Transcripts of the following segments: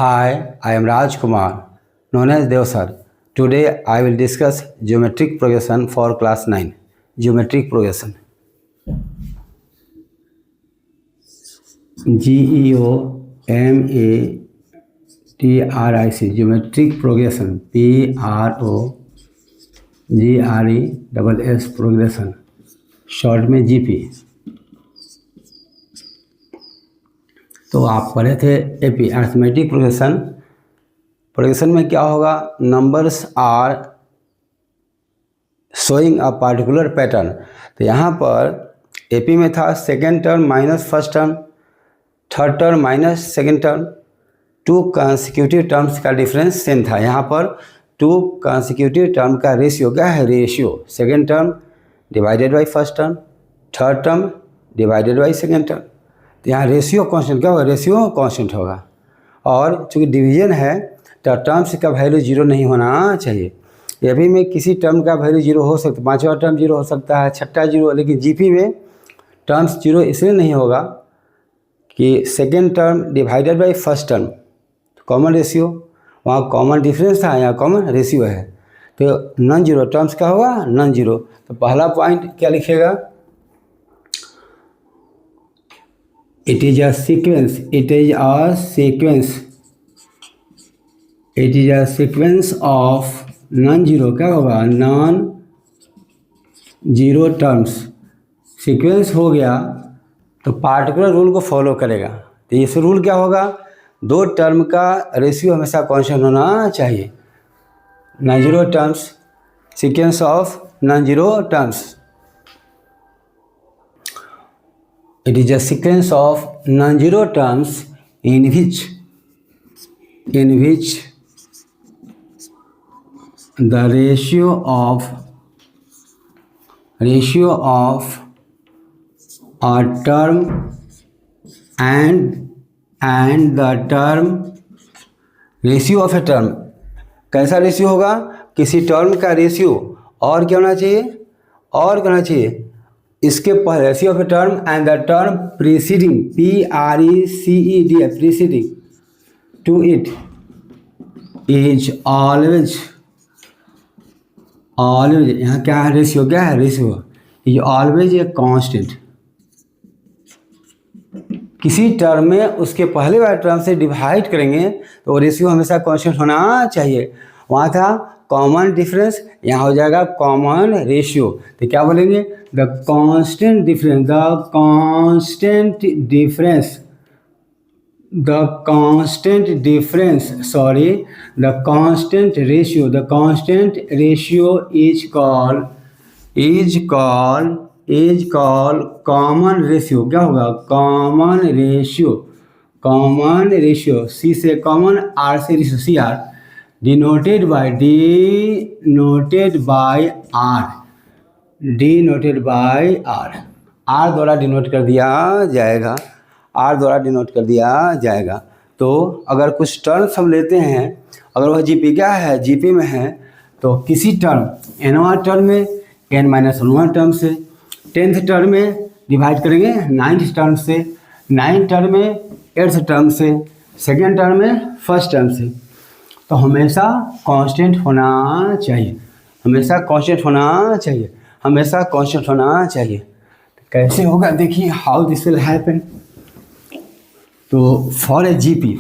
Hi, I am Raj Kumar, known as Dev Sir. Today I will discuss geometric progression for class 9. Geometric progression. GEOMATRIC. Geometric progression. PROGRESS progression. Short में GP. तो आप पढ़े थे AP arithmetic progression में क्या होगा, numbers are showing a particular pattern. तो यहाँ पर एपी में था second term minus first term, third term minus second term, two consecutive terms का डिफरेंस सेम था। यहाँ पर टू कंसेक्यूटिव टर्म का रेशियो क्या है, ratio second term divided by first term, third term divided by second term. तो यहाँ ratio constant क्या होगा, रेशियो कांस्टेंट होगा। और चूँकि डिवीजन है तो टर्म्स का वैल्यू जीरो नहीं होना चाहिए। एपी में किसी टर्म का वैल्यू जीरो हो सकता है, पांचवा टर्म जीरो हो सकता है, छठा जीरो, लेकिन जीपी में टर्म्स जीरो इसलिए नहीं होगा कि second term divided by first term common ratio, वहाँ कॉमन डिफरेंस था, यहाँ कॉमन रेशियो है। तो नॉन जीरो टर्म्स का होगा नॉन जीरो। तो पहला पॉइंट क्या लिखेगा, it is a sequence, it is a sequence of non-zero, क्या होगा, नॉन जीरो टर्म्स। सीक्वेंस हो गया तो पार्टिकुलर रूल को फॉलो करेगा। तो इस रूल क्या होगा, दो टर्म का रेशियो हमेशा कांस्टेंट होना चाहिए। Non zero terms, sequence of non zero terms. It is a sequence of non-zero terms in which the ratio of a term and the term ratio of a term, कैसा ratio होगा, किसी term का ratio और क्या होना चाहिए, और क्या होना चाहिए, इसके पहले ratio of a term and the term preceding, PRECED preceding to it is always, यहाँ क्या है, रेशियो क्या है, ratio is always a constant. किसी टर्म में उसके पहले वाले टर्म से डिवाइड करेंगे तो रेशियो हमेशा कांस्टेंट होना चाहिए। वहाँ था कॉमन डिफरेंस, यहाँ हो जाएगा कॉमन रेशियो। तो क्या बोलेंगे, the constant difference, the constant ratio is called common ratio. क्या होगा, कॉमन रेशियो, सी से कॉमन, आर से ratio, CR denoted by R द्वारा डिनोट कर दिया जाएगा। तो अगर कुछ टर्म्स हम लेते हैं, अगर वह जीपी क्या है, जीपी में है, तो किसी टर्म nवां टर्म में n-1 टर्म से, 10th टर्म में डिवाइड करेंगे 9th टर्म से, 9th टर्म में 8th टर्म से, सेकेंड टर्म में फर्स्ट टर्म से। तो हमेशा कांस्टेंट होना चाहिए, हमेशा कांस्टेंट होना चाहिए। तो कैसे होगा देखिए, हाउ दिस विल हैपन। तो for a GP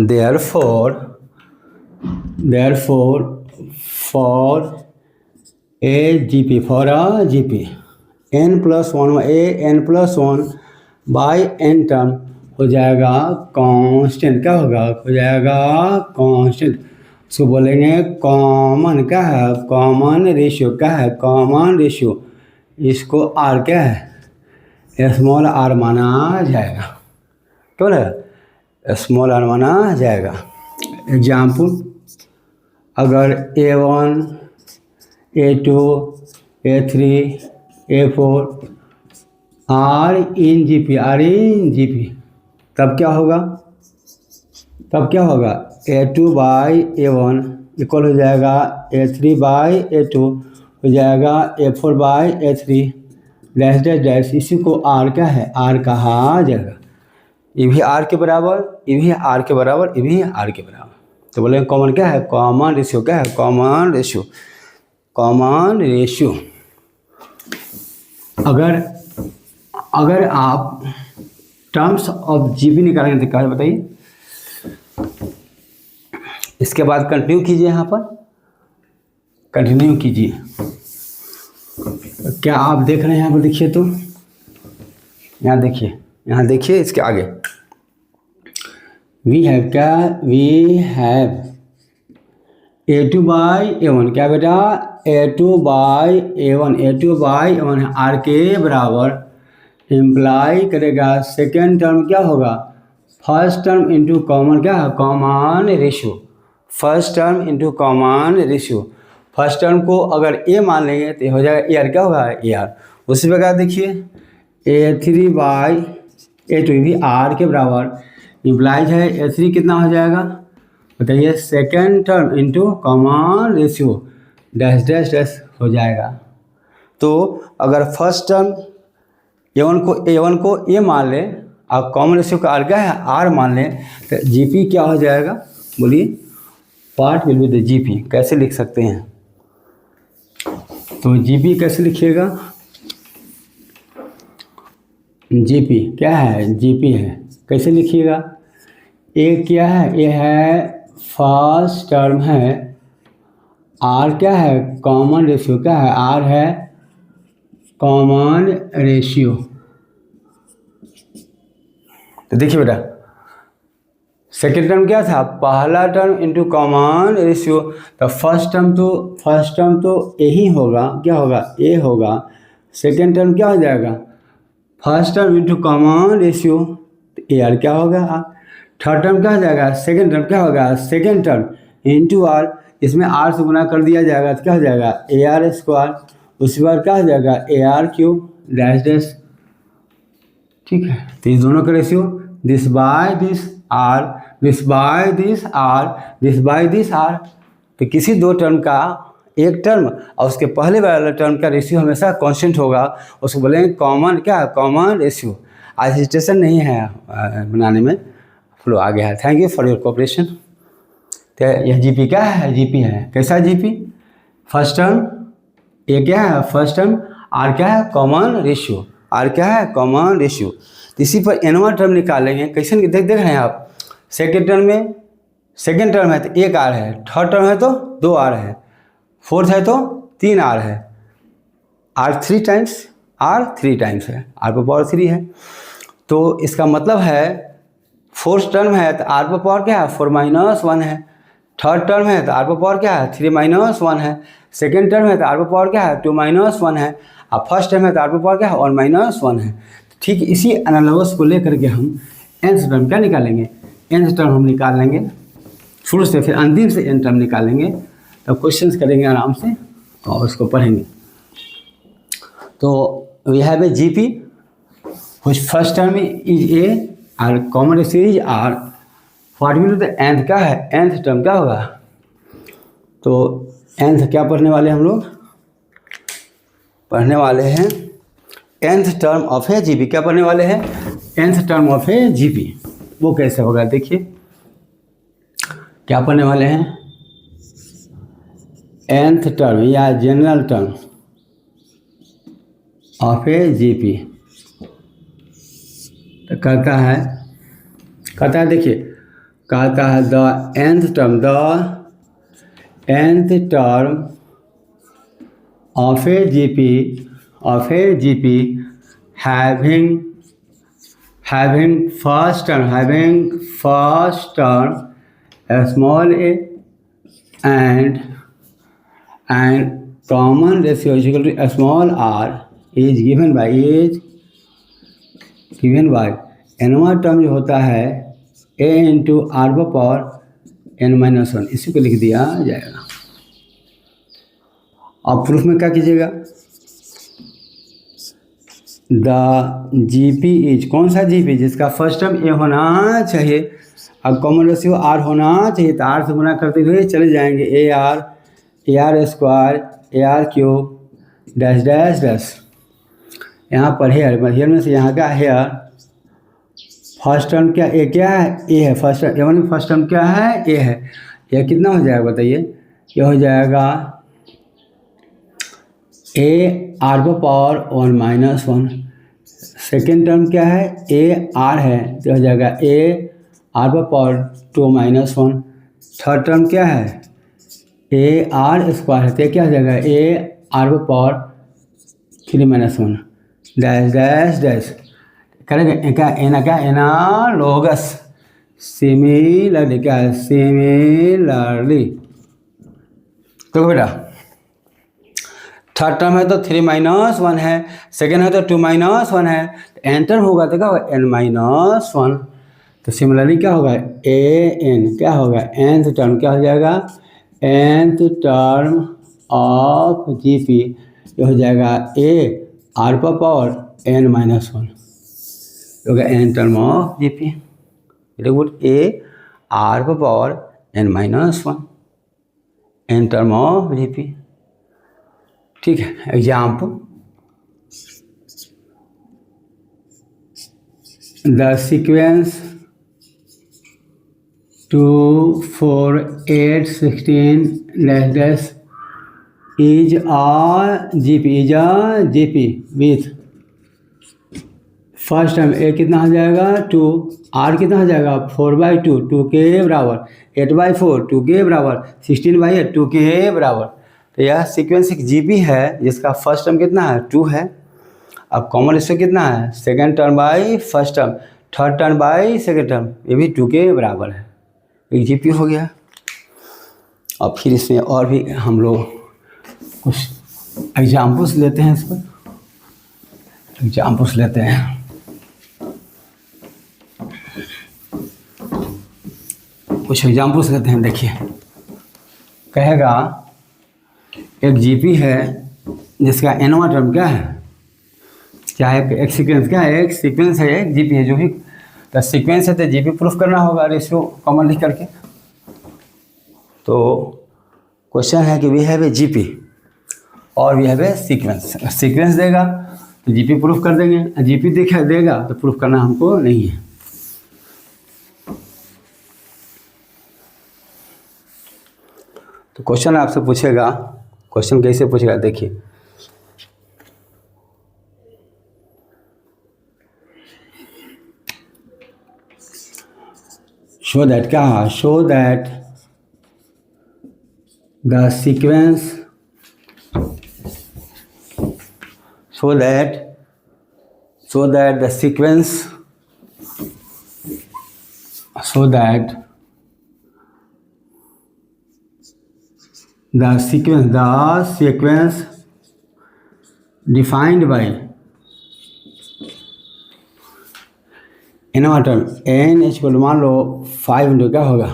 therefore for a GP n+1 by n term हो जाएगा कांस्टेंट। क्या होगा, हो जाएगा कांस्टेंट। उसको बोलेंगे कॉमन, क्या है, कॉमन रेशियो, क्या है, कॉमन रेशियो। इसको आर क्या है, स्मॉल आर माना जाएगा, तो ना स्मॉल आर माना जाएगा। एग्जाम्पल, अगर A1 A2 A3 A4 are in GP, तब क्या होगा, A2/A1 इक्वल हो जाएगा A3/A2 हो जाएगा A4/A3 डैश डैश डैश। इसी को आर क्या है, आर कहा जाएगा। ये भी आर के बराबर, ये भी आर के बराबर, ये भी आर के बराबर। तो बोले कॉमन क्या है, कॉमन रेशियो क्या है, कॉमन रेशियो, कॉमन रेशियो। अगर आप टर्म्स ऑफ जीपी निकालेंगे तो क्या बताइए। इसके बाद कंटिन्यू कीजिए, यहाँ पर कंटिन्यू कीजिए। क्या आप देख रहे हैं यहाँ पर, देखिए तो यहाँ देखिए, यहाँ देखिए इसके आगे वी हैव क्या, we have a2 by a1, क्या बेटा a2 by a1, a2 by a1 है, आर के बराबर इम्प्लाई करेगा सेकेंड टर्म क्या होगा, फर्स्ट टर्म इंटू कॉमन क्या है, common ratio, first term into common ratio. First term को अगर ए मान लेंगे तो हो जाएगा ए आर, क्या होगा ए आर। उसी प्रकार देखिए a3 बाई a2 भी आर के बराबर इम्प्लाइज है, a3 कितना हो जाएगा बताइए, second term into common ratio dash dash dash हो जाएगा। तो अगर फर्स्ट टर्म a1 को ए मान लें और कॉमन रेशियो का आर क्या है, आर मान लें, तो जीपी क्या हो जाएगा बोलिए, part will be the GP. कैसे लिख सकते हैं, तो जीपी कैसे लिखिएगा, जीपी क्या है, जीपी है, कैसे लिखिएगा, ए क्या है, ए है फर्स्ट टर्म है, आर क्या है, कॉमन रेशियो क्या है, आर है कॉमन रेशियो। तो देखिए बेटा सेकेंड टर्म क्या था, पहला टर्म इंटू कॉमन रेशियो, तो फर्स्ट टर्म तो ए ही होगा, क्या होगा, ए होगा। सेकेंड टर्म क्या हो जाएगा, first term into common ratio, तो ए आर क्या होगा, थर्ड टर्म क्या हो जाएगा, सेकेंड टर्म क्या होगा, सेकेंड टर्म इंटू आर, इसमें आर से गुना कर दिया जाएगा तो क्या हो जाएगा, ए आर स्क्वायर, उसके बाद क्या हो जाएगा, ए आर क्यूब डैश डैश। ठीक है, तो इस दोनों का ratio this by this r, this by this r, this by this r. तो किसी दो टर्म का एक टर्म और उसके पहले वाला टर्म का रेशियो हमेशा कांस्टेंट होगा, उसको बोलेंगे कॉमन क्या है, कॉमन रेशियो। आज हेजिटेशन नहीं है बनाने में, फ्लो आ गया है। Thank you for your cooperation. तो यह जीपी क्या है, जीपी है, कैसा जीपी, फर्स्ट टर्म ए क्या है, फर्स्ट टर्म, आर क्या है, कॉमन रेशियो, आर क्या है, कॉमन रेशियो। तो इसी पर एनवा टर्म निकालेंगे, कैसे देख रहे हैं आप, सेकेंड टर्म में सेकेंड टर्म है तो एक आर है, थर्ड टर्म है तो दो आर है, फोर्थ है तो तीन आर है, आर थ्री टाइम्स है, आर पर पावर 3 है। तो इसका मतलब है फोर्थ टर्म है तो आर पर पावर क्या है, 4-1 है, थर्ड टर्म है तो आर पर पावर क्या है, 3-1 है, सेकेंड टर्म है तो आर पर पावर क्या है, 2-1 है, और फर्स्ट टर्म है तो आर पर पावर क्या है, 1-1 है। ठीक इसी एनालॉगस को लेकर के हम nth टर्म क्या निकालेंगे, nth टर्म हम निकाल लेंगे शुरू से, फिर अंतिम से n टर्म निकालेंगे, तो क्वेश्चंस करेंगे आराम से और उसको पढ़ेंगे। तो we have a GP which first term is a और common ratio is R, what will the nth क्या है, nth टर्म क्या होगा। तो nth क्या पढ़ने वाले हम लोग, पढ़ने वाले हैं nth term of a GP. क्या पढ़ने वाले हैं, nth term of a GP. वो कैसे होगा देखिए, क्या पढ़ने वाले हैं, nth टर्म या general term of a GP. तो कहता है देखिए, कहता है the nth term of a GP having first term a small a and common ratio is equal to a small r is given by nवा term जो होता है a into are power n-1, इसी को लिख दिया जाएगा। अब प्रूफ में क्या कीजिएगा, द जीपी इज, कौन सा जीपी, जिसका फर्स्ट टर्म ए होना चाहिए और कॉमन रेशियो आर होना चाहिए, तो आर से गुना करते हुए चले जाएंगे, ए आर स्क्वायर, ए r cube dash dash dash. यहाँ पर हेयर में से यहाँ का हेयर फर्स्ट टर्म क्या ए क्या है, ए है फर्स्ट टर्म, यानी फर्स्ट टर्म क्या है, ए है। यह कितना हो जाएगा बताइए, यह हो जाएगा ए आर पर पावर 1 माइनस 1। सेकेंड टर्म क्या है, ए आर है तो हो जाएगा ए आर पर पावर 2 माइनस 1। थर्ड टर्म क्या है, ए आर स्क्वायर है तो क्या हो जाएगा ए आर पर power 3 minus 1 dash dash dash करेंगे क्या एना क्या एनालोगस सिमिलरली क्या है सिमिलरली। तो बेटा थर्ड टर्म है तो 3 माइनस 1 है, सेकेंड है तो 2 माइनस 1 है, एन टर्म होगा तो क्या होगा n माइनस 1। तो सिमिलरली क्या होगा ए एन क्या होगा nth टर्म क्या हो जाएगा nth term of G P ये हो जाएगा ए आर पर पावर n माइनस 1 होगा N term of G P good A R पर power n minus 1 N term of G P. ठीक है, example the sequence 2 4 8 16 dash dash is a G P with first time A कितना हो जाएगा 2, are कितना हो जाएगा 4/2 2 के बराबर, 8/4 2 के बराबर, 16/8 2 के बराबर। तो यह सीक्वेंस एक जीपी है जिसका फर्स्ट टर्म कितना है 2 है। अब कॉमन इससे कितना है second term by first term, third term by second term, ये भी 2 के बराबर है, एक जीपी हो गया। और फिर इसमें और भी हम लोग कुछ एग्जाम्पल्स लेते हैं, इस पर एग्जाम्पल्स लेते हैं। कुछ एग्जाम्पल्स लेते हैं, देखिए कहेगा एक जीपी है जिसका एनवा टर्म क्या है, क्या है एक सीक्वेंस, क्या है एक सीक्वेंस है एक जीपी है जो भी तो सीक्वेंस है तो जीपी प्रूफ करना होगा रेशियो कॉमन लिख करके। तो क्वेश्चन है कि वी हैव ए जीपी और we have a sequence, sequence देगा तो जीपी प्रूफ कर देंगे, जीपी दिखा देगा तो प्रूफ करना हमको नहीं है। तो क्वेश्चन आपसे पूछेगा, क्वेश्चन कैसे पूछेगा देखिए, शो दैट क्या, show that the sequence, so that the sequence, so that the sequence defined by एनवा टर्म n इक्वल मान लो 5 इंटू क्या होगा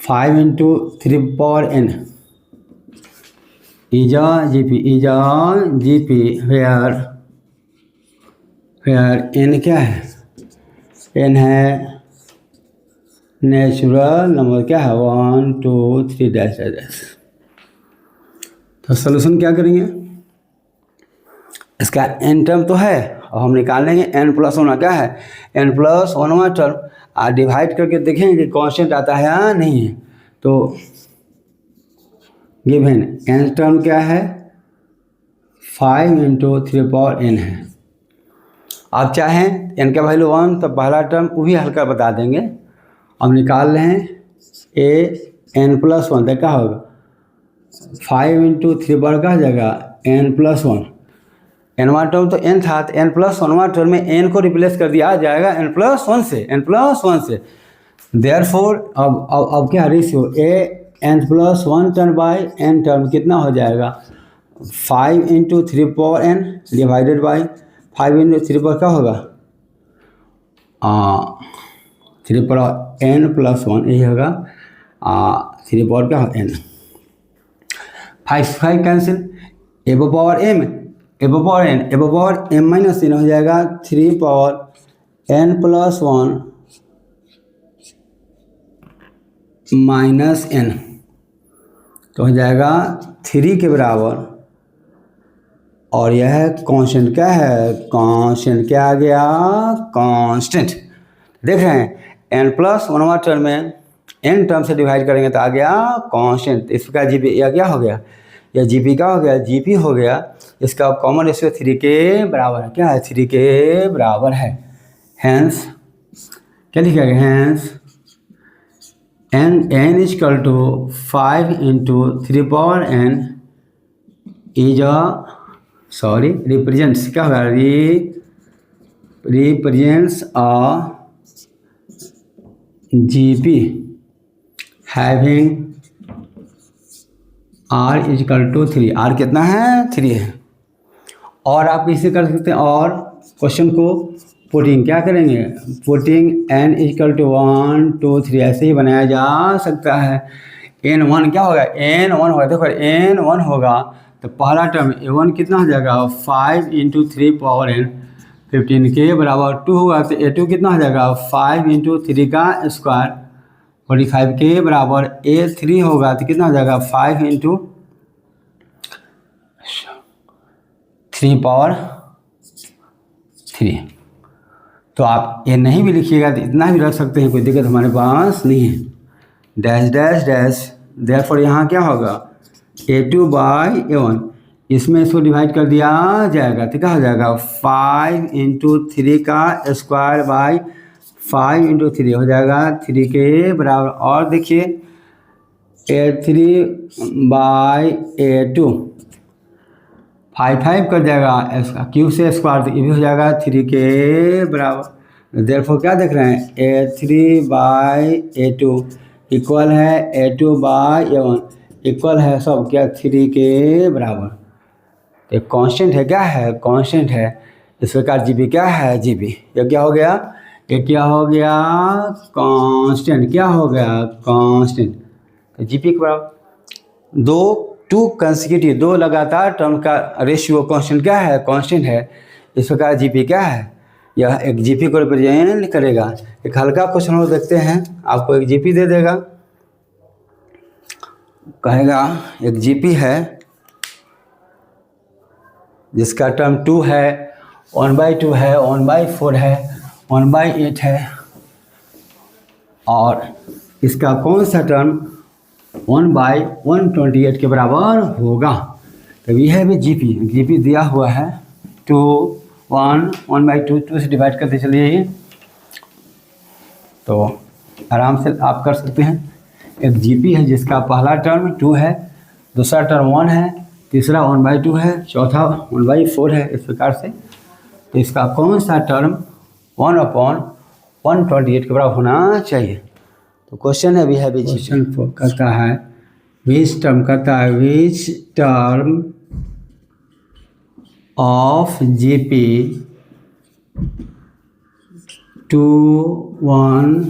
5 into 3 power n is a GP where n क्या है, n है नेचुरल नंबर क्या है 1 2 3 डैश डैश। तो सोल्यूशन क्या करेंगे, इसका n टर्म तो है और हम निकाल लेंगे n+1 क्या है n+1वां टर्म, और डिवाइड करके देखेंगे कि कांस्टेंट आता है या नहीं है। तो गिवन n टर्म क्या है 5 इंटू 3 पावर n है। आप चाहें n का वैल्यू 1 तो पहला टर्म वो भी हल्का बता देंगे। अब निकाल रहे हैं n+1 तो क्या होगा 5 इंटू 3 पावर का जगह n+1, n वां टर्म तो n था तो n+1वां टर्म में n को रिप्लेस कर दिया जाएगा n+1 से। देयरफॉर अब क्या ratio n+1 term by n term कितना हो जाएगा 5 into 3 power n divided by 5 into 3 power क्या होगा 3 पावर n+1 यही होगा 3 पावर क्या n 5 कैंसिल एबो पावर m माइनस n हो जाएगा 3 पावर n+1 माइनस n तो हो जाएगा 3 के बराबर और यह कांस्टेंट क्या है, कांस्टेंट क्या आ गया, कांस्टेंट। देख रहे हैं n प्लस 1वां टर्म में n टर्म से डिवाइड करेंगे तो आ गया कांस्टेंट। इस प्रकार जीपी यह क्या हो गया, यह जीपी क्या हो गया, जीपी हो गया। इसका कॉमन रेशियो 3 के बराबर है, क्या है 3 के बराबर है। हैंस क्या लिखा गया, hence n equal to 5 into 3 power n is represents क्या होगा, represents a GP having r equal to 3। r कितना है, 3 है। और आप इसे कर सकते हैं, और क्वेश्चन को पुटिंग क्या करेंगे, पुटिंग n इक्वल टू 1 2 3 ऐसे ही बनाया जा सकता है। n1 क्या होगा, n1 होगा, देखो n1 होगा तो पहला टर्म a1 कितना हो जाएगा, 5 इंटू 3 पावर n 15 के बराबर। 2 होगा तो a2 कितना हो जाएगा, 5 इंटू 3 का स्क्वायर 45 के बराबर। a3 होगा तो कितना हो जाएगा, 5 इंटू 3 पावर 3। तो आप ये नहीं भी लिखिएगा तो इतना भी रख सकते हैं, कोई दिक्कत हमारे पास नहीं है। डैश डैश डैश, देयरफॉर यहाँ क्या होगा, a2 बाई a1, इसमें इसको डिवाइड कर दिया जाएगा तो क्या हो जाएगा, 5 इंटू 3 का स्क्वायर बाई 5 इंटू 3 हो जाएगा 3 के बराबर। और देखिए a3 बाई a2 5 कर जाएगा, क्यूब से स्क्वायर तो ये भी हो जाएगा 3 के बराबर। देयरफॉर क्या देख रहे हैं, a3 बाई a2 इक्वल है a2 बाई a1 इक्वल है सब क्या, 3 के बराबर। तो कांस्टेंट है, क्या है, कांस्टेंट है। इस प्रकार जीपी क्या है, जीपी ये क्या हो गया, ये क्या हो गया, कांस्टेंट। क्या हो गया, कांस्टेंट। तो जीपी के बराबर टू कंसेक्यूटिव, 2 लगातार टर्म का रेशियो कांस्टेंट क्या है, कांस्टेंट है। इस प्रकार जीपी क्या है, यह एक जीपी को रिप्रेजेंट करेगा। एक हल्का क्वेश्चन हो देखते हैं, आपको एक जीपी दे देगा, कहेगा एक जीपी है जिसका टर्म 2 है, 1/2 है, 1/4 है, 1/8 है, और इसका कौन सा टर्म 1/128 के बराबर होगा। तो यह भी जीपी दिया हुआ है 2 1 1/2 2 से डिवाइड करते चलिए, तो आराम से आप कर सकते हैं। एक जीपी है जिसका पहला टर्म 2 है, दूसरा टर्म 1 है, तीसरा 1/2 है, चौथा 1/4 है, इस प्रकार से। तो इसका कौन सा टर्म 1/128 के बराबर होना चाहिए। तो क्वेश्चन है, क्वेश्चन कहता है which term of GP 2 1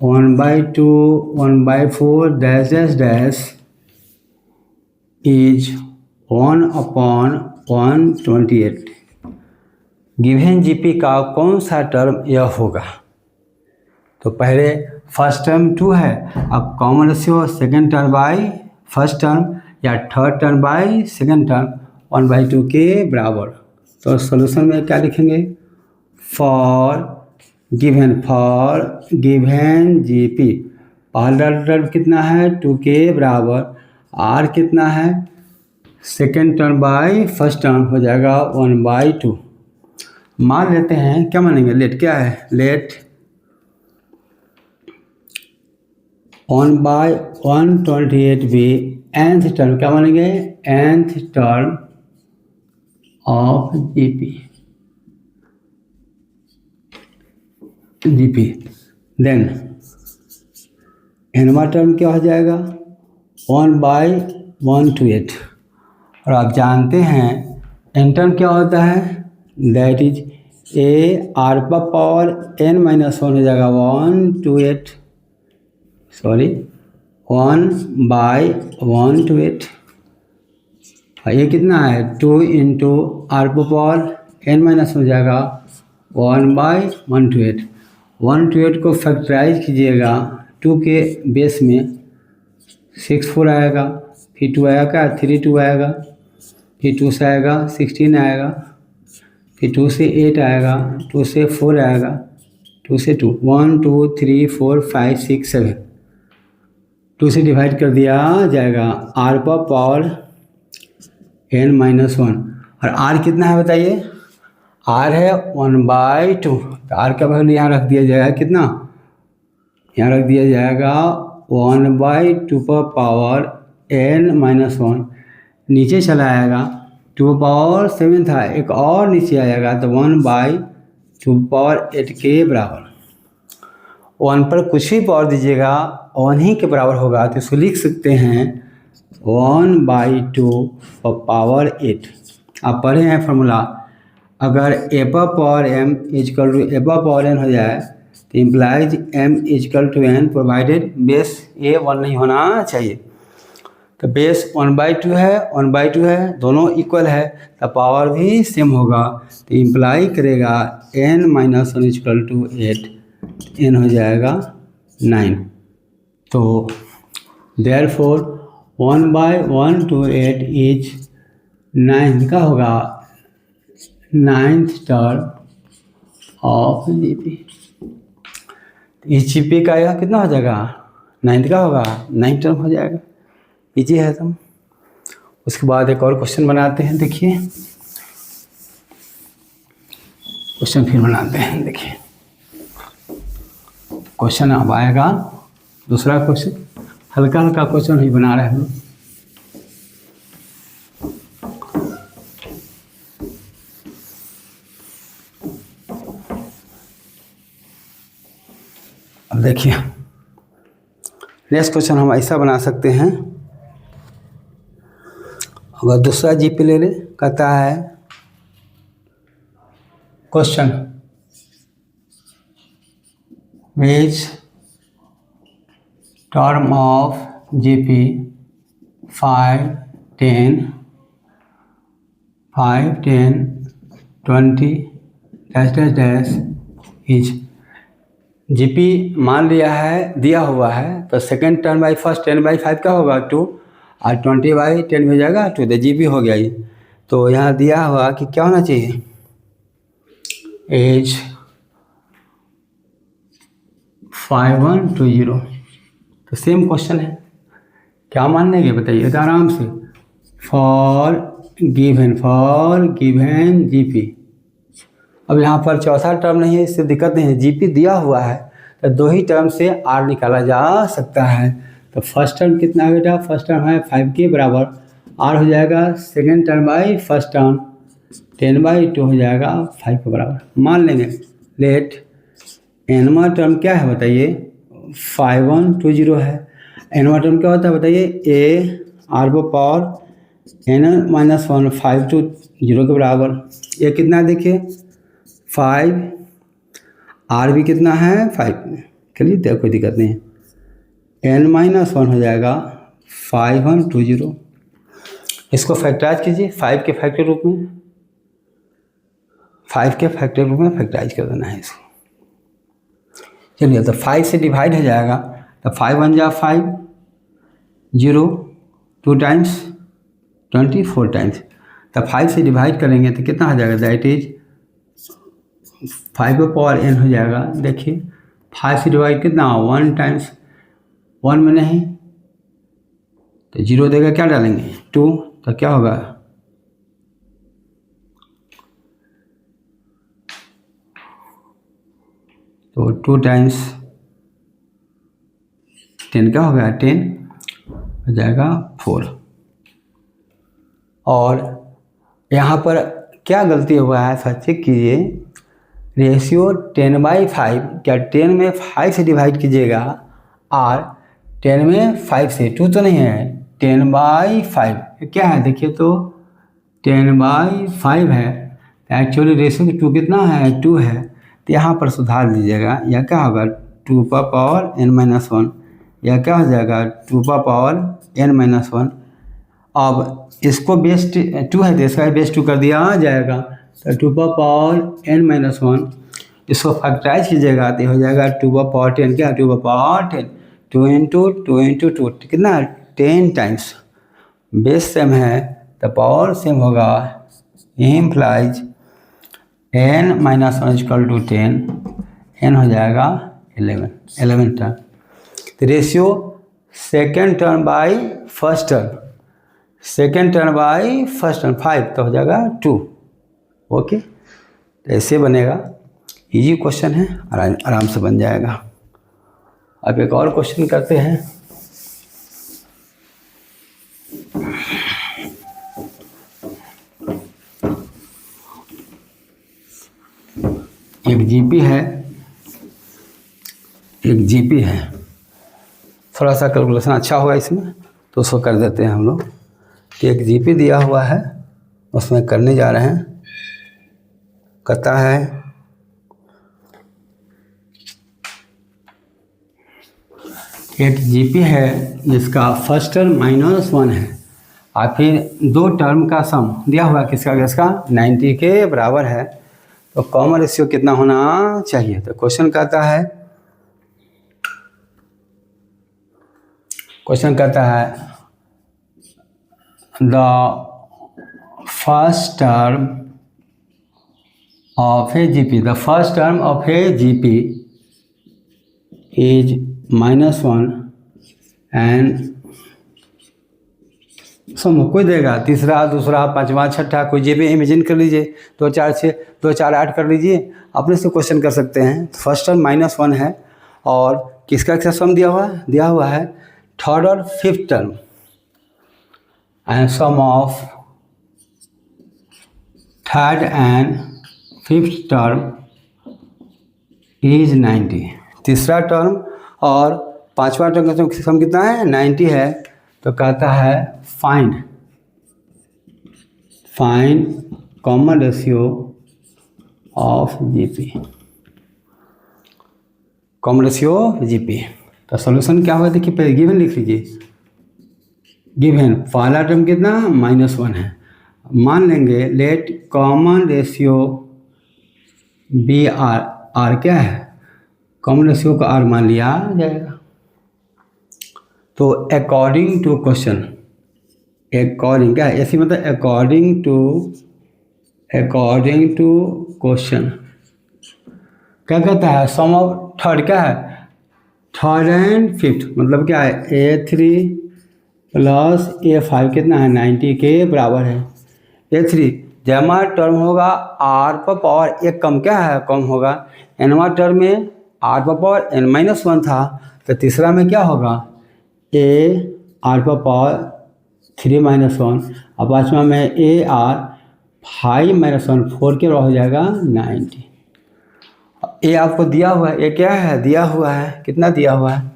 1/2 1/4 dash dash dash is 1/128। Given GP का कौन सा टर्म यह होगा। तो पहले फर्स्ट टर्म 2 है, अब common ratio second term by first term या third term by second term 1/2 के बराबर। तो सॉल्यूशन में क्या लिखेंगे, फॉर गिवन जीपी पहला टर्म कितना है 2 के बराबर, आर कितना है second term by first term हो जाएगा 1/2। मान लेते हैं, क्या मानेंगे, लेट क्या है, लेट 1/128 भी nth टर्म, क्या मानेंगे, nth term of GP. Then nवा टर्म क्या हो जाएगा 1/128। और आप जानते हैं n टर्म क्या होता है, that is a r power n-1 हो जाएगा 1/128। ये कितना है 2 इंटू आर पावर n-1 हो जाएगा 1/128। 128 को फैक्टराइज कीजिएगा 2 के बेस में 6 4 आएगा, फिर 2 आएगा, 3 2 आएगा, फिर 2 से आएगा 16 आएगा, फिर 2 से 8 आएगा, 2 से 4 आएगा, 2 से 2 1 2 3 4 5 6 7 2 से डिवाइड कर दिया जाएगा r पर पावर n-1 और r कितना है बताइए, r है 1/2 तो r का वैल्यू यहाँ रख दिया जाएगा कितना, यहाँ रख दिया जाएगा 1/2 पर पावर n-1 नीचे चला आएगा 2 पावर 7 था एक और नीचे आएगा तो 1/2 पावर 8 के बराबर। 1 पर कुछ भी पावर दीजिएगा 1 ही के बराबर होगा तो इसको लिख सकते हैं 1/2 पावर 8। आप पढ़े हैं फॉर्मूला, अगर a पर power m equal to a पर पावर n हो जाए तो implies m equal to n provided base a 1 नहीं होना चाहिए। तो बेस 1/2 है 1/2 है दोनों इक्वल है तो पावर भी सेम होगा तो इम्प्लाई करेगा n-1 इजकल टू 8, n हो जाएगा 9। तो देयरफॉर 1/1 to 8 इज 9 का होगा 9th टर्म ऑफ जीपी। इस जीपी का यह कितना हो जाएगा 9th का होगा 9th टर्म हो जाएगा, इजी है तुम। उसके बाद एक और क्वेश्चन बनाते हैं, देखिए क्वेश्चन फिर बनाते हैं। देखिए क्वेश्चन अब आएगा दूसरा क्वेश्चन, हल्का हल्का क्वेश्चन ही बना रहे हैं हम। अब देखिए नेक्स्ट क्वेश्चन हम ऐसा बना सकते हैं, अगर दूसरा जीपी ले ले, कहता है question which term of GP 5 10 20 dash is. GP मान लिया है दिया हुआ है तो सेकेंड टर्म बाई फर्स्ट 10/5 का होगा 2 और 20/10 हो जाएगा 2, तो जीपी हो गया ये। तो यहाँ दिया हुआ कि क्या होना चाहिए, एज 5120। तो सेम क्वेश्चन है, क्या मान लेंगे बताइए तो आराम से, फॉर गिवन जीपी। अब यहाँ पर चौथा टर्म नहीं है, इससे दिक्कत नहीं है, जीपी दिया हुआ है तो 2 ही टर्म से आर निकाला जा सकता है। तो फर्स्ट टर्म कितना है बेटा, फर्स्ट टर्म है 5 के बराबर, आर हो जाएगा second term by first term 10/2 हो जाएगा 5 के बराबर। मान लेंगे लेट एनवा टर्म क्या है बताइए, 5120 है। एनवा टर्म क्या होता है बताइए, A R power n-1 5 to 0 के बराबर। ये कितना है देखिए 5, आर भी कितना है 5, चलिए तो कोई दिक्कत नहीं है। n-1 हो जाएगा 5120। इसको फैक्टराइज कीजिए 5 के फैक्टर रूप में, 5 के फैक्टर रूप में फैक्टराइज कर देना है इसको। चलिए तो 5 से डिवाइड हो जाएगा तो 5 1 जा 5, 0 2 टाइम्स 24 टाइम्स। तो 5 से डिवाइड करेंगे तो कितना हो जाएगा, दैट इज 5 पावर n हो जाएगा। देखिए 5 से डिवाइड कितना 1 टाइम्स 1 में नहीं तो 0 देगा, क्या डालेंगे 2, तो क्या होगा तो 2 टाइम्स 10 क्या होगा 10 हो जाएगा 4। और यहाँ पर क्या गलती हुआ है सर चेक कीजिए, रेशियो 10/5, क्या 10 में 5 से डिवाइड कीजिएगा और 10 में 5 से 2 तो नहीं है 10/5 क्या है देखिए, तो 10/5 है तो एक्चुअली रेशियो 2 कितना है 2 है। तो यहाँ पर सुधार दीजिएगा, यह क्या होगा 2 पर पावर n-1, यह क्या हो जाएगा 2 पर पावर n-1। अब इसको बेस 2 है तो इसका बेस 2 कर दिया जाएगा तो 2 पर पावर n-1, इसको फैक्टराइज कीजिएगा तो हो जाएगा 2 पर पावर 10, क्या 2 पर पावर 10, 2 × 2 कितना 10 टाइम्स, बेस सेम है द पावर सेम होगा, implies n minus one equal to 10, n हो जाएगा 11 टर्म। तो ratio second term by first term, second term by first term 5 तो हो जाएगा 2। ओके, तो ऐसे बनेगा। इजी क्वेश्चन है, आराम से बन जाएगा। अब एक और क्वेश्चन करते हैं। एक जीपी है, एक जीपी है। थोड़ा सा कैलकुलेशन अच्छा होगा इसमें, तो उसको कर देते हैं हम लोग। कि एक जीपी दिया हुआ है, उसमें करने जा रहे हैं। कहता है एक जीपी है जिसका फर्स्ट टर्म -1 है और फिर दो टर्म का सम दिया हुआ है, किसका किसका 90 के बराबर है। तो कॉमन रेशियो कितना होना चाहिए। तो क्वेश्चन कहता है the first term of a GP, the first term of a GP is -1 and sum कोई देगा, तीसरा, दूसरा, पांचवा, छठा, कोई जीपी इमेजिन कर लीजिए, 2 4 6, 2 4 8 कर लीजिए, अपने से क्वेश्चन कर सकते हैं। फर्स्ट टर्म -1 है और किसका क्या सम दिया हुआ है थर्ड और fifth term, and sum of third and fifth term is 90। तीसरा टर्म और पांचवा टर्म का सम कितना है 90 है। तो कहता है find common ratio of GP, common ratio GP. तो सॉल्यूशन क्या होगा, देखिए पहले गिवन लिख लीजिए। गिवन पहला टर्म कितना -1 है, मान लेंगे let common ratio be r क्या है, कॉमन रेशियो का आर मान लिया जाएगा। तो अकॉर्डिंग टू क्वेश्चन, अकॉर्डिंग क्या है, ऐसी मतलब अकॉर्डिंग टू क्वेश्चन क्या कहता है, सम ऑफ थर्ड क्या है, थर्ड एंड फिफ्थ मतलब क्या है A3 प्लस A5 कितना है 90 के बराबर है। A3 जमा टर्म होगा R पर पावर एक कम क्या है, कम होगा। nवा टर्म में R पर पावर n-1 था, तो तीसरा में क्या होगा A R पर पावर 3-1, और पाँचवा में AR 5-1 4 के हो जाएगा 90। ए आपको दिया हुआ है, ये क्या है दिया हुआ है, कितना दिया हुआ है।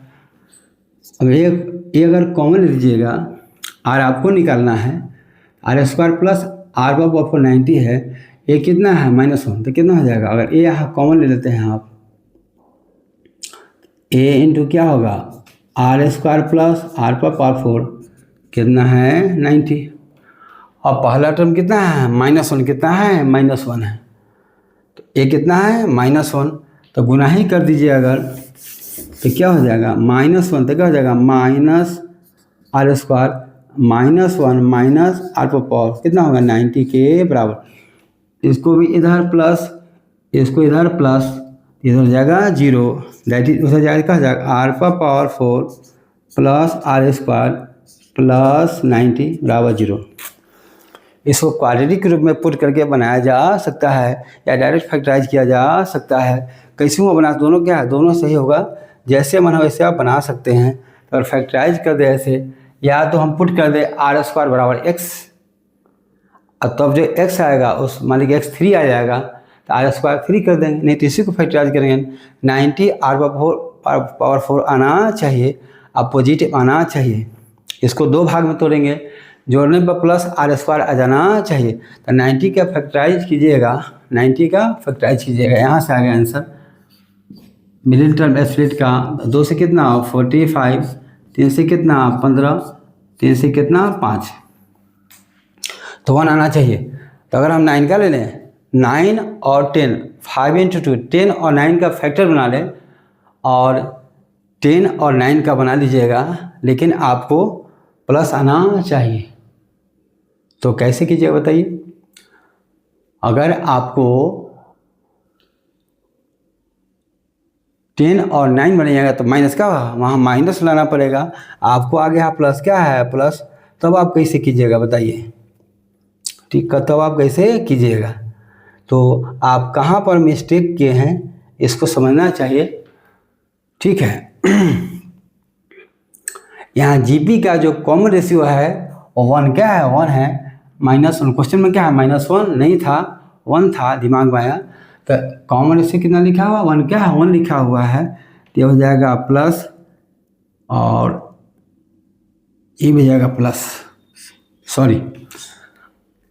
अब ये अगर कॉमन लीजिएगा, आर आपको निकालना है, R² प्लस आर पर पावर 90 है, ये कितना है -1, तो कितना हो जाएगा। अगर ए यहाँ कॉमन ले लेते हैं आप, ए इंटू क्या होगा R² प्लस आर पर पावर 4 कितना है 90, और पहला टर्म कितना है -1, कितना है -1 है, तो ये कितना है -1, तो गुना ही कर दीजिए अगर, तो क्या हो जाएगा -1, तो क्या हो जाएगा -R² -1 माइनस आर पर पावर कितना होगा 90 के बराबर। इसको भी इधर प्लस, इसको इधर प्लस, इधर हो जाएगा 0, दैट इज उधर जाएगा क्या हो जाएगा आर पर पावर 4 प्लस R² प्लस 90 बराबर 0। इसको क्वाड्रेटिक के रूप में पुट करके बनाया जा सकता है या डायरेक्ट फैक्टराइज किया जा सकता है। कैसे हुआ बना, दोनों क्या है, दोनों सही होगा, जैसे मन हो वैसे आप बना सकते हैं। तो फैक्टराइज कर दे ऐसे, या तो हम पुट कर दे R² बराबर x, और तब जो x आएगा उस मान लीजिए x 3 आ जाएगा, तो R² 3 कर देंगे, नहीं तो इसी को फैक्टराइज करेंगे। 90 R पावर 4 आना चाहिए, अपोजिट आना चाहिए। इसको दो भाग में तोड़ेंगे, जोड़ने पर प्लस R² आ जाना चाहिए। तो 90 का फैक्टराइज कीजिएगा, 90 का फैक्टराइज कीजिएगा, यहाँ से आ गया आंसर। मिडिल टर्म एस्प्लिट का 2 से कितना 45, 3 से कितना 15, 3 से कितना 5, तो 1 आना चाहिए। तो अगर हम 9 का ले लें, 9 और 10, 5 × 2, 10 और 9 का फैक्टर बना लें, और 10 और 9 का बना लीजिएगा, लेकिन आपको प्लस आना चाहिए। तो कैसे कीजिएगा बताइए। अगर आपको 10 और 9 बनेगा तो माइनस का वहाँ माइनस लाना पड़ेगा, आपको आगे यहाँ प्लस क्या है प्लस, तब आप कैसे कीजिएगा बताइए। ठीक है, तब आप कैसे कीजिएगा। तो आप कहाँ पर मिस्टेक किए हैं इसको समझना चाहिए। ठीक है, यहाँ जीपी का जो कॉमन रेशियो है वो 1 क्या है, 1 है। -1 क्वेश्चन में क्या है, -1 नहीं था, 1 था, दिमाग में आया। तो कॉमन रेशियो कितना लिखा हुआ, 1 क्या है, 1 लिखा हुआ है। तो ये हो जाएगा प्लस और ये भी जाएगा प्लस, सॉरी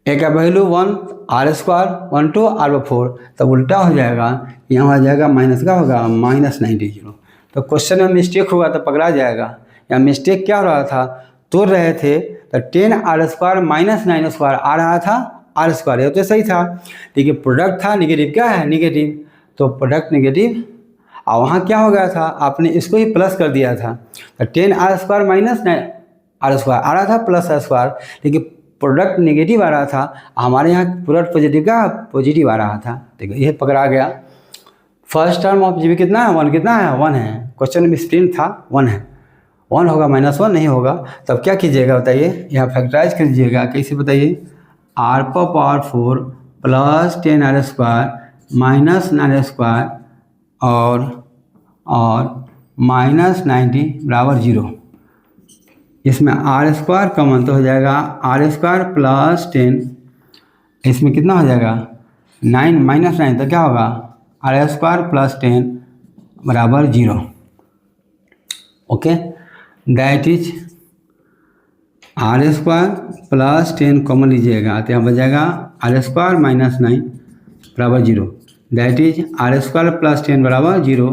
ए का वैल्यू 1 r² 1 to r/4, तब उल्टा हो जाएगा, यहाँ हो जाएगा माइनस का होगा -90। तो क्वेश्चन में मिस्टेक होगा तो पकड़ा जाएगा। यहाँ मिस्टेक क्या हो रहा था, तोड़ रहे थे तो 10r² -9² आ रहा था r², ये तो सही था, लेकिन प्रोडक्ट था नेगेटिव, क्या है नेगेटिव, तो प्रोडक्ट नेगेटिव। और वहाँ क्या हो गया था, आपने इसको ही प्लस कर दिया था, तो 10r² -9r² आ रहा था प्लस r², लेकिन प्रोडक्ट नेगेटिव आ रहा था, हमारे यहाँ प्रोडक्ट पॉजिटिव का पॉजिटिव आ रहा था। देखो ये पकड़ा गया। फर्स्ट टर्म ऑफ जीबी कितना है, 1 कितना है, 1 है। क्वेश्चन में स्प्रिंट था 1 है, 1 होगा -1 नहीं होगा। तब क्या कीजिएगा बताइए, यहाँ फैक्टराइज कर दीजिएगा। कैसे बताइए, r⁴ प्लस 10r² -9r² और -90 बराबर 0। इसमें r² कॉमन तो हो जाएगा r² प्लस 10, इसमें कितना हो जाएगा 9 -9 तो क्या होगा r² प्लस 10 बराबर 0। Okay, that is r² plus 10 common लीजिएगा तो यहाँ बच जाएगा r² माइनस 9 बराबर 0। दैट इज r² प्लस 10 बराबर 0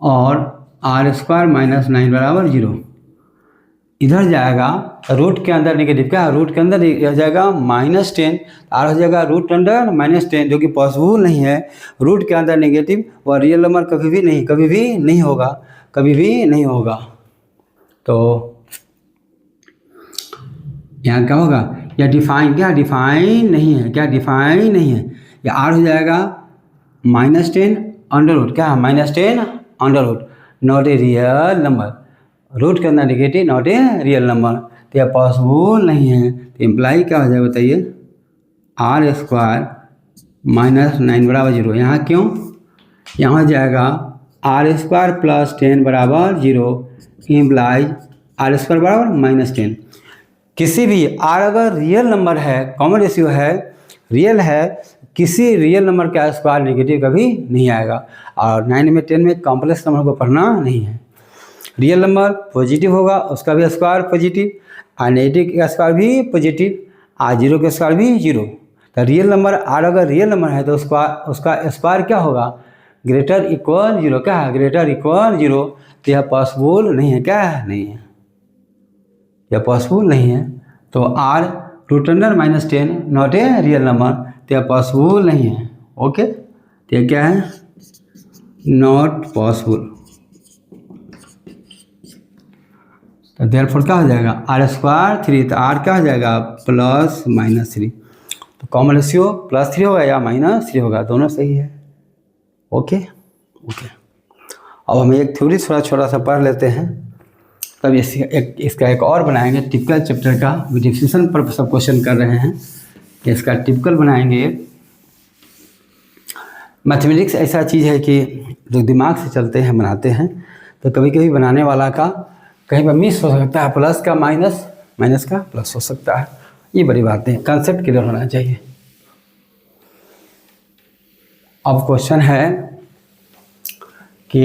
और r² माइनस 9 बराबर 0। इधर जाएगा रूट के अंदर नेगेटिव, क्या रूट के अंदर हो जाएगा -10, आर हो जाएगा रूट अंडर -10, जो कि पॉसिबल नहीं है। रूट के अंदर नेगेटिव और रियल नंबर कभी भी नहीं होगा, कभी भी नहीं होगा। तो यहाँ क्या होगा, या डिफाइन डिफाइन नहीं है, क्या डिफाइन नहीं है। या आर हो जाएगा -10 अंडर रूट, क्या -10 under root, not a real number. Root के अंदर negative not a real number, तो यह पॉसिबल नहीं है। तो इम्प्लाई क्या हो जाएगा बताइए, r² माइनस 9 बराबर 0। यहाँ क्यों, यहाँ हो जाएगा r² प्लस 10 बराबर 0 इम्प्लाई r² बराबर -10। किसी भी r अगर रियल नंबर है, कॉमन रेशियो है, रियल है, किसी रियल नंबर का स्क्वायर नेगेटिव कभी नहीं आएगा। और 9 में 10 में कॉम्प्लेक्स नंबर को पढ़ना नहीं है। रियल नंबर पॉजिटिव होगा, उसका भी स्क्वायर पॉजिटिव, और नेगेटिव का स्क्वायर भी पॉजिटिव, और 0 का स्क्वायर भी 0। तो रियल नंबर आर अगर रियल नंबर है तो उसका स्क्वायर क्या होगा, ग्रेटर इक्वल 0, क्या है ग्रेटर इक्वल 0। तो यह पॉसिबल नहीं है, क्या है नहीं है, यह पॉसिबल नहीं है। तो r root under -10 not a real number, तो यह पॉसिबल नहीं है। ओके, तो यह क्या है, नॉट पॉसिबल। तो देयरफॉर क्या हो जाएगा, r² 3, तो r क्या हो जाएगा प्लस -3। तो कॉमन रेशियो +3 होगा या -3 होगा, दोनों सही है। ओके ओके, अब हम एक थ्योरी थोड़ा छोटा सा पढ़ लेते हैं, तब इसका एक और बनाएंगे टिपिकल चैप्टर का। डिफिनेशन पर सब क्वेश्चन कर रहे हैं, इसका टिपिकल बनाएंगे। मैथमेटिक्स ऐसा चीज़ है कि जो दिमाग से चलते हैं बनाते हैं, तो कभी कभी बनाने वाला का कहीं पर मिस हो सकता है, प्लस का माइनस का प्लस हो सकता है। ये बड़ी बातें, कंसेप्ट क्लियर होना चाहिए। अब क्वेश्चन है कि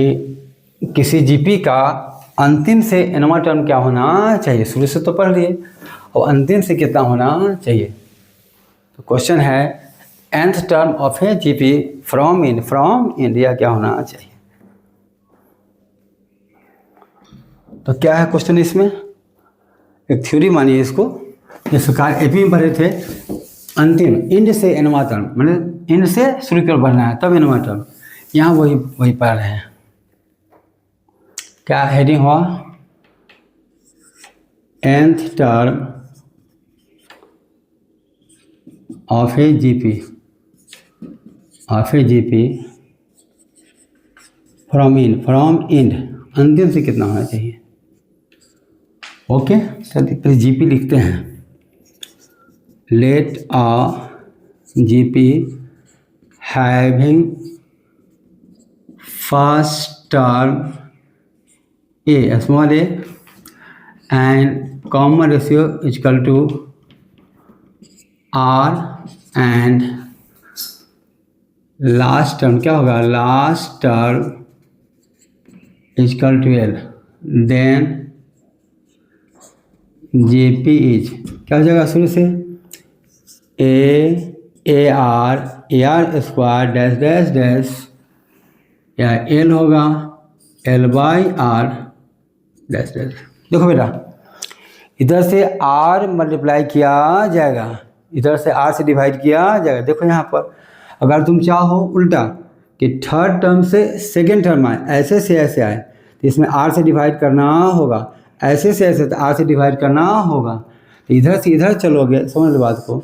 किसी जीपी का अंतिम से nवां टर्म क्या होना चाहिए। शुरू से तो पढ़ लिए, और अंतिम से कितना होना चाहिए। तो क्वेश्चन है nth term of a GP from India क्या होना चाहिए। तो क्या है क्वेश्चन, इसमें एक थ्योरी मानिए इसको। इस प्रकार एपी में पढ़े थे, अंतिम इंड से nवां टर्म, मतलब इंड से शुरू कर बढ़ना है तब nवां टर्म। यहाँ वही पढ़ रहे हैं। क्या हेडिंग हुआ, nth term of a GP from end अंतिम से कितना होना चाहिए। ओके, चलिए जीपी लिखते हैं। Let a GP having first term a small a and common ratio equal to r and last term क्या होगा, last term equal to l, then GP is क्या हो जाएगा शुरू से a r square dash dash dash या l होगा l by r dash dash. देखो बेटा, इधर से आर मल्टीप्लाई किया जाएगा, इधर से आर से डिवाइड किया जाएगा। देखो यहाँ पर अगर तुम चाहो उल्टा कि थर्ड टर्म से सेकेंड टर्म आए, ऐसे से ऐसे आए तो इसमें आर से डिवाइड करना होगा, ऐसे से ऐसे तो आर से डिवाइड करना होगा। तो इधर से इधर चलोगे, समझ लो बात को,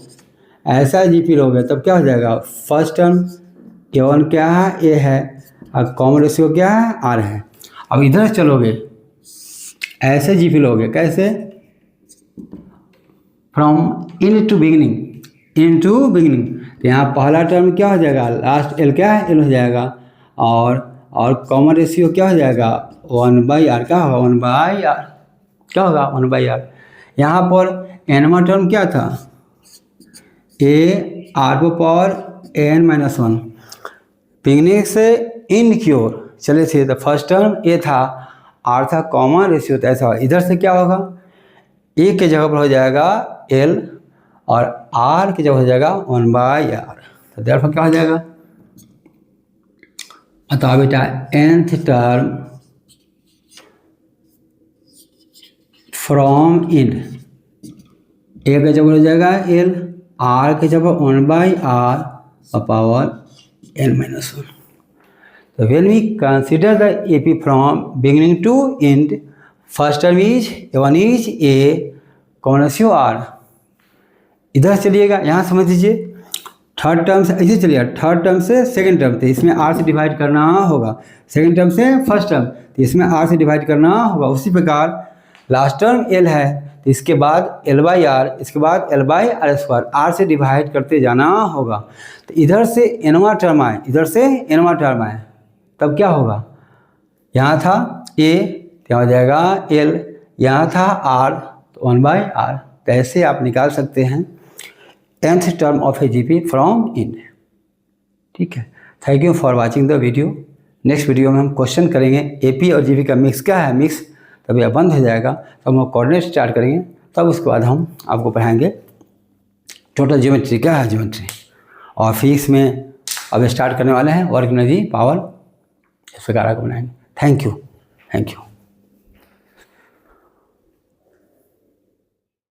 ऐसा जीपी लोगे तब क्या हो जाएगा, फर्स्ट टर्म A1 क्या है, ए है, और कॉमन रेशियो क्या है, आर है। अब इधर चलोगे ऐसे जीपी लोगे, कैसे, फ्रॉम इन टू बिगिनिंग। तो यहाँ पहला टर्म क्या हो जाएगा, लास्ट एल क्या है, एल हो जाएगा, और कॉमन रेशियो क्या हो जाएगा 1/r, क्या होगा 1/r, क्या होगा 1/r। यहाँ पर एनवा टर्म क्या था, A R power n-1, beginning से इन की ओर चले थे। तो फर्स्ट टर्म ए था, आर था, कॉमन रेशियो तो ऐसा इधर से क्या होगा, ए के जगह पर हो जाएगा एल और आर की जगह हो जाएगा 1/r। तो देयरफॉर क्या हो जाएगा, बताओ बेटा, nth टर्म फ्रॉम इन, ए के जगह हो जाएगा एल, आर के जगह 1/r पावर n-1। तो when we consider the AP from beginning to end, first term is A1 is A, common ratio R। इधर चलिएगा, यहाँ समझ लीजिए, थर्ड टर्म से ऐसे चलिएगा, थर्ड टर्म से सेकंड टर्म, तो इसमें R से डिवाइड करना होगा, सेकंड टर्म से फर्स्ट टर्म, तो इसमें R से डिवाइड करना होगा। उसी प्रकार लास्ट टर्म L है, तो इसके बाद L/R, इसके बाद L/r², R से डिवाइड करते जाना होगा। तो इधर से एनवा टर्म आए, इधर से एनवा टर्म आए, तब क्या होगा, यहाँ था A, यहाँ हो जाएगा L, यहाँ था R, तो 1/r। तो ऐसे आप निकाल सकते हैं nth term of a GP from in. ठीक है, thank you for watching the video. Next video में हम क्वेश्चन करेंगे एपी और जीपी का मिक्स क्या है, मिक्स तब यह बंद हो जाएगा, तब हम कोऑर्डिनेट स्टार्ट करेंगे, तब उसके बाद हम आपको पढ़ाएंगे टोटल ज्योमेट्री क्या है, ज्योमेट्री। और फिजिक्स में अब स्टार्ट करने वाले हैं वर्क एनर्जी पावर, इस प्रकार को बनाएंगे। Thank you.